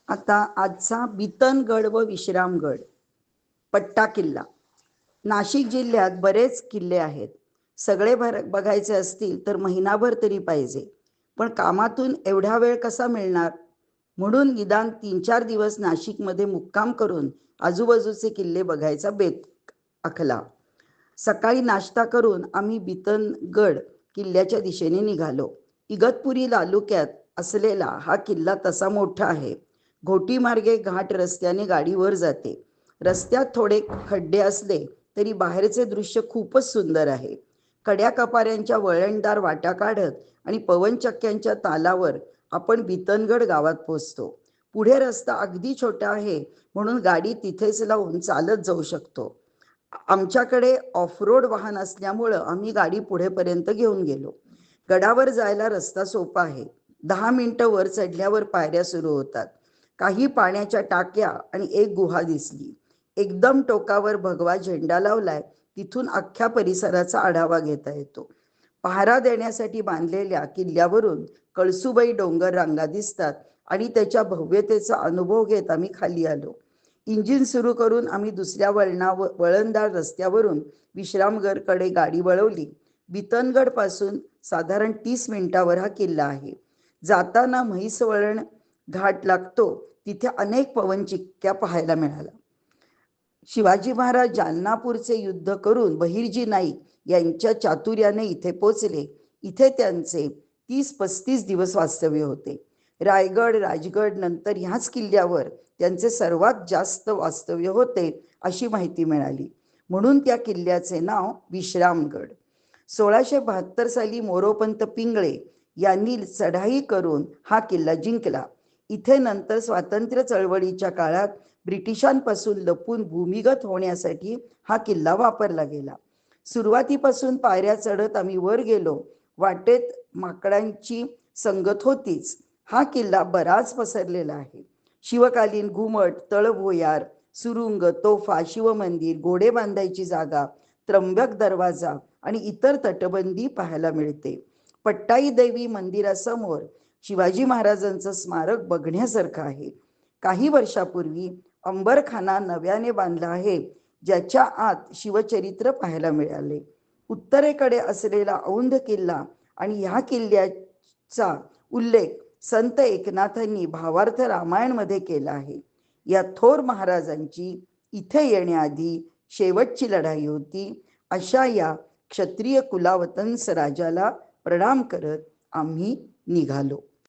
आता आजचा बितनगड व विश्रामगड पट्टा किल्ला. नाशिक जिल्ह्यात बरेच किल्ले आहेत. सगळे बघायचे असतील तर महिनाभर तरी पाहिजे, पण कामातून एवढा वेळ कसा मिळणार? म्हणून निदान 3-4 दिवस नाशिकमध्ये मुक्काम करून आजूबाजूचे किल्ले बघायचा बेत आखला. सकाळी नाश्ता करून आम्ही बितनगड किल्ल्याच्या दिशेने निघालो. इगतपुरी तालुक्यात असलेला हा किल्ला तसा मोठा आहे. घोटी मार्गे घाट रस्त्याने गाडी वर जाते. रस्त्यात थोडे खड्डे असले तरी बाहेरचे दृश्य खूपच सुंदर आहे. कड्या कपाऱ्यांच्या वळणदार वाटा काढत आणि पवनचक्क्यांच्या तालावर आपण बितनगड गावात पोहोचतो. पुढे रस्ता अगदी छोटा आहे, म्हणून गाडी तिथेच लावून चालत जाऊ शकतो. आमच्याकडे ऑफ रोड वाहन असल्यामुळं आम्ही गाडी पुढेपर्यंत घेऊन गेलो. गडावर जायला रस्ता सोपा आहे. 10 मिनिटं वर चढल्यावर पायऱ्या सुरू होतात. काही पाण्याच्या टाक्या आणि एक गुहा दिसली. एकदम टोकावर भगवा झेंडा लावलाय, तिथून अख्ख्या परिसराचा आढावा घेता येतो. पहारा देण्यासाठी बांधलेल्या किल्ल्यावरून कळसुबाई डोंगर रांगा दिसतात आणि त्याच्या भव्यतेचा अनुभव घेत आम्ही खाली आलो. इंजिन सुरू करून आम्ही दुसऱ्या वळणदार रस्त्यावरून विश्रामगडकडे गाडी वळवली. बितनगड पासून साधारण 30 मिनिटावर हा किल्ला आहे. जाताना म्हैसवळण घाट लागतो, तिथे अनेक पवनचिक्क्या पाहायला मिळाला. शिवाजी महाराज जालनापूरचे युद्ध करून बहिर्जी नाईक यांच्या चातुर्याने इथे पोचले. इथे त्यांचे 30-35 दिवस वास्तव्य होते. रायगड, राजगड नंतर ह्याच किल्ल्यावर त्यांचे सर्वात जास्त वास्तव्य होते अशी माहिती मिळाली. म्हणून त्या किल्ल्याचे नाव विश्रामगड. 1672 साली मोरोपंत पिंगळे यांनी चढाई करून हा किल्ला जिंकला. इथे नंतर स्वातंत्र्य चळवळीच्या काळात ब्रिटिशांपासून लपून भूमिगत होण्यासाठी हा किल्ला वापरला गेला. सुरुवातीपासून पायऱ्या चढत आम्ही वर गेलो. वाटेत माकडांची संगत होतीच. हा किल्ला बराच पसरलेला आहे. शिवकालीन घुमट, तळभोयार, सुरुंग, तोफा, शिवमंदिर, घोडे बांधायची जागा, त्र्यंबक दरवाजा आणि इतर तटबंदी पाहायला मिळते. पट्टाई देवी मंदिरासमोर शिवाजी महाराजांचं स्मारक बघण्यासारखं आहे. काही वर्षापूर्वी अंबरखाना नव्याने बांधला आहे, ज्याच्या आत शिवचरित्र पाहायला मिळाले. उत्तरेकडे असलेला औंध किल्ला आणि ह्या किल्ल्याचा उल्लेख संत एकनाथांनी भावार्थ रामायणमध्ये केला आहे. या थोर महाराजांची इथे येण्याआधी शेवटची लढाई होती. अशा या क्षत्रिय कुलावतंस राजाला प्रणाम करत आम्ही निघालो.